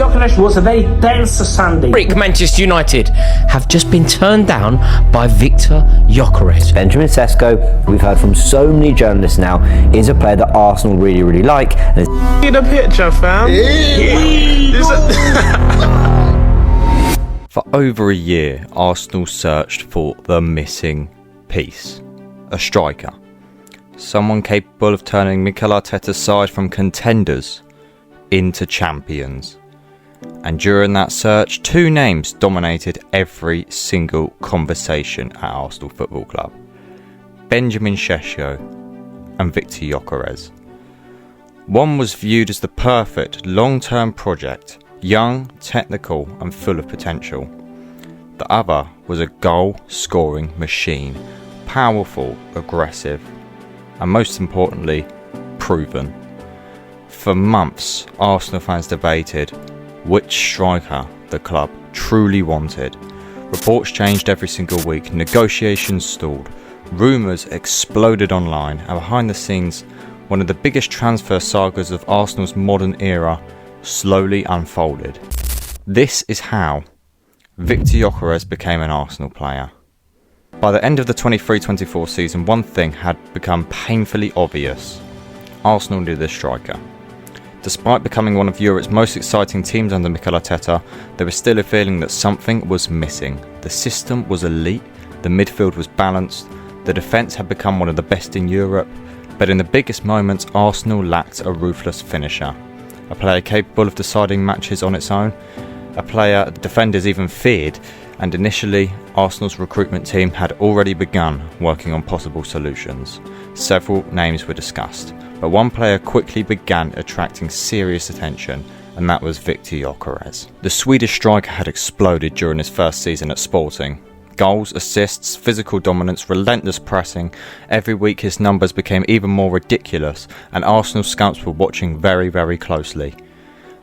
Gyökeres was a very tense Sunday. Manchester United have just been turned down by Viktor Gyökeres. Benjamin Šeško, we've heard from so many journalists now, is a player that Arsenal really like. Get a picture, fam. For over a year, Arsenal searched for the missing piece. A striker. Someone capable of turning Mikel Arteta's side from contenders into champions. And during that search, two names dominated every single conversation at Arsenal Football Club. Benjamin Šeško and Viktor Gyokeres. One was viewed as the perfect long-term project, young, technical and full of potential. The other was a goal-scoring machine, powerful, aggressive, and most importantly, proven. For months, Arsenal fans debated which striker the club truly wanted. Reports changed every single week, negotiations stalled, rumours exploded online, and behind the scenes, one of the biggest transfer sagas of Arsenal's modern era slowly unfolded. This is how Viktor Gyokeres became an Arsenal player. By the end of the 23-24 season, one thing had become painfully obvious. Arsenal needed a striker. Despite becoming one of Europe's most exciting teams under Mikel Arteta, there was still a feeling that something was missing. The system was elite, the midfield was balanced, the defence had become one of the best in Europe, but in the biggest moments, Arsenal lacked a ruthless finisher. A player capable of deciding matches on its own, a player defenders even feared, and initially, Arsenal's recruitment team had already begun working on possible solutions. Several names were discussed, but one player quickly began attracting serious attention, and that was Viktor Gyokeres. The Swedish striker had exploded during his first season at Sporting. Goals, assists, physical dominance, relentless pressing. Every week his numbers became even more ridiculous, and Arsenal scouts were watching very closely.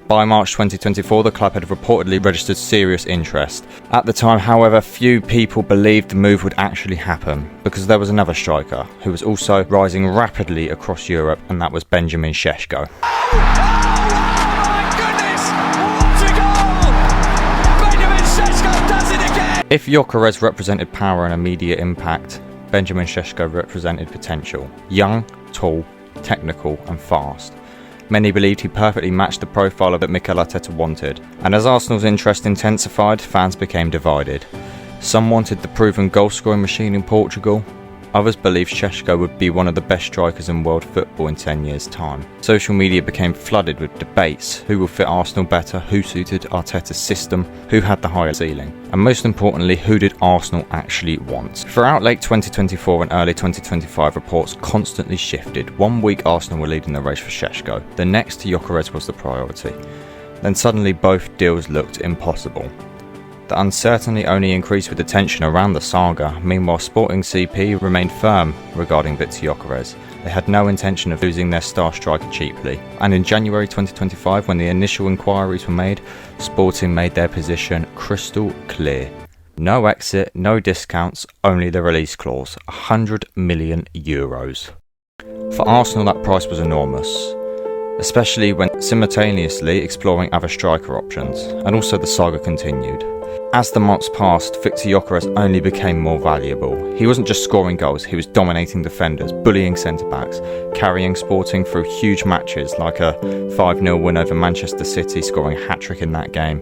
By March 2024, the club had reportedly registered serious interest. At the time, however, few people believed the move would actually happen, because there was another striker who was also rising rapidly across Europe, and that was Benjamin Šeško. Oh my goodness! What a goal! Benjamin Šeško does it again! If Gyokeres represented power and immediate impact, Benjamin Šeško represented potential. Young, tall, technical and fast. Many believed he perfectly matched the profile that Mikel Arteta wanted, and as Arsenal's interest intensified, fans became divided. Some wanted the proven goal-scoring machine in Portugal, others believed Šeško would be one of the best strikers in world football in 10 years' time. Social media became flooded with debates: who will fit Arsenal better, who suited Arteta's system, who had the higher ceiling, and most importantly, who did Arsenal actually want. Throughout late 2024 and early 2025, reports constantly shifted. One week Arsenal were leading the race for Šeško, the next Gyokeres was the priority. Then suddenly both deals looked impossible. The uncertainty only increased with the tension around the saga. Meanwhile, Sporting CP remained firm regarding Viktor Gyokeres. They had no intention of losing their star striker cheaply. And in January 2025, when the initial inquiries were made, Sporting made their position crystal clear. No exit, no discounts, only the release clause. €100 million. For Arsenal, that price was enormous, especially when simultaneously exploring other striker options. And also the saga continued. As the months passed, Viktor Gyokeres only became more valuable. He wasn't just scoring goals, he was dominating defenders, bullying centre-backs, carrying Sporting through huge matches like a 5-0 win over Manchester City, scoring a hat-trick in that game.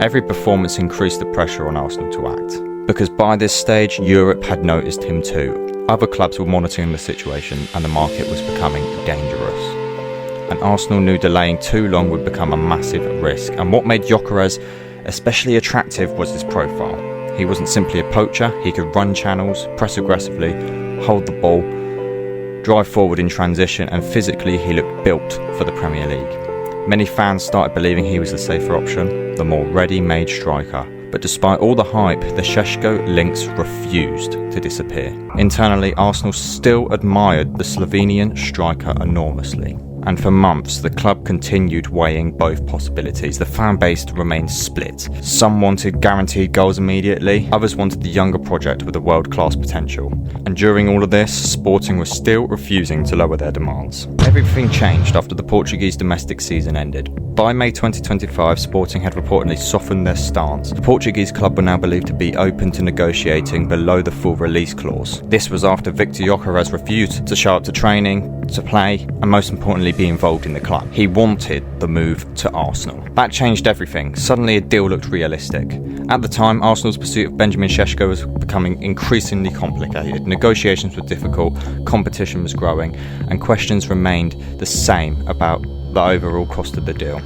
Every performance increased the pressure on Arsenal to act, because by this stage, Europe had noticed him too. Other clubs were monitoring the situation and the market was becoming dangerous. And Arsenal knew delaying too long would become a massive risk. And what made Gyokeres especially attractive was his profile. He wasn't simply a poacher, he could run channels, press aggressively, hold the ball, drive forward in transition, and physically he looked built for the Premier League. Many fans started believing he was the safer option, the more ready-made striker. But despite all the hype, the Šeško links refused to disappear. Internally, Arsenal still admired the Slovenian striker enormously. and for months the club continued weighing both possibilities. The fan base remained split. Some wanted guaranteed goals immediately, others wanted the younger project with a world-class potential. And during all of this, Sporting was still refusing to lower their demands. Everything changed after the Portuguese domestic season ended. By May 2025, Sporting had reportedly softened their stance. The Portuguese club were now believed to be open to negotiating below the full release clause. This was after Viktor Gyokeres refused to show up to training, to play, and most importantly be involved in the club. He wanted the move to Arsenal. That changed everything. Suddenly a deal looked realistic. At the time, Arsenal's pursuit of Benjamin Šeško was becoming increasingly complicated. Negotiations were difficult, competition was growing, and questions remained the same about the overall cost of the deal.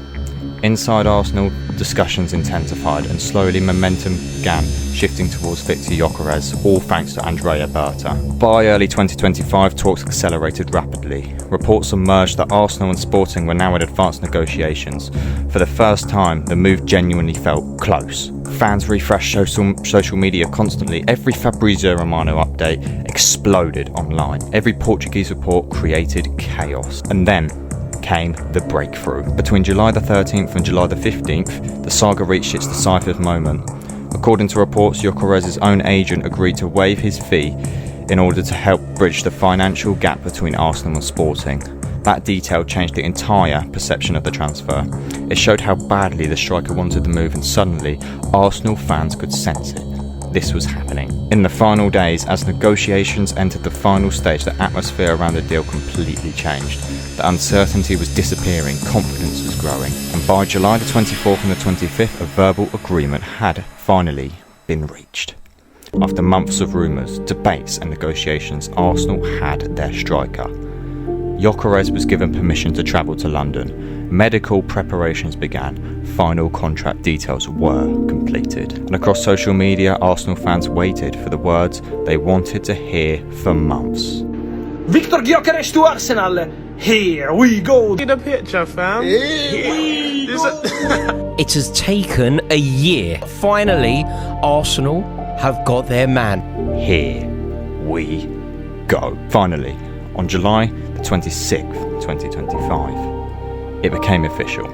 Inside Arsenal, discussions intensified and slowly momentum began shifting towards Viktor Gyokeres, all thanks to Andrea Berta. By early 2025, talks accelerated rapidly. Reports emerged that Arsenal and Sporting were now in advanced negotiations. For the first time, the move genuinely felt close. Fans refreshed social media constantly. Every Fabrizio Romano update exploded online. Every Portuguese report created chaos. And then came the breakthrough. Between July the 13th and July the 15th, the saga reached its decisive moment. According to reports, Gyökeres' own agent agreed to waive his fee in order to help bridge the financial gap between Arsenal and Sporting. That detail changed the entire perception of the transfer. It showed how badly the striker wanted the move, and suddenly Arsenal fans could sense it. This was happening. In the final days, as negotiations entered the final stage, the atmosphere around the deal completely changed. The uncertainty was disappearing, confidence was growing, and by July the 24th and the 25th, a verbal agreement had finally been reached. After months of rumours, debates and negotiations, Arsenal had their striker. Gyökeres was given permission to travel to London. Medical preparations began. Final contract details were completed. And across social media, Arsenal fans waited for the words they wanted to hear for months. Viktor Gyökeres to Arsenal. Here we go. See the picture, fam. It has taken a year. Finally, Arsenal have got their man. Here we go. Finally, on July the 26th, 2025, it became official.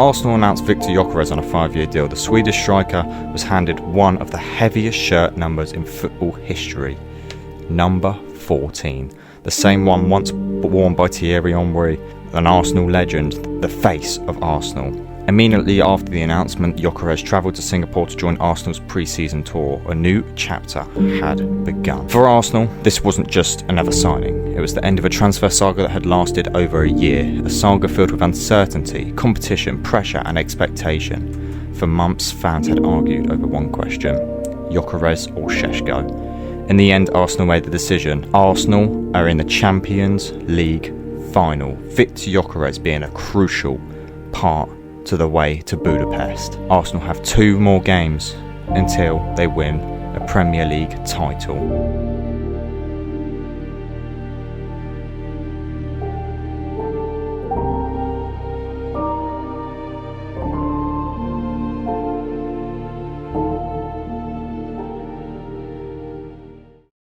Arsenal announced Viktor Gyokeres on a 5-year deal. The Swedish striker was handed one of the heaviest shirt numbers in football history, number 14, the same one once worn by Thierry Henry, an Arsenal legend, the face of Arsenal. Immediately after the announcement, Gyökeres travelled to Singapore to join Arsenal's pre-season tour. A new chapter had begun. For Arsenal, this wasn't just another signing. It was the end of a transfer saga that had lasted over a year, a saga filled with uncertainty, competition, pressure and expectation. For months, fans had argued over one question: Gyökeres or Šeško. In the end, Arsenal made the decision. Arsenal are in the Champions League final, Viktor Gyokeres being a crucial part to the way to Budapest. Arsenal have 2 more games until they win a Premier League title.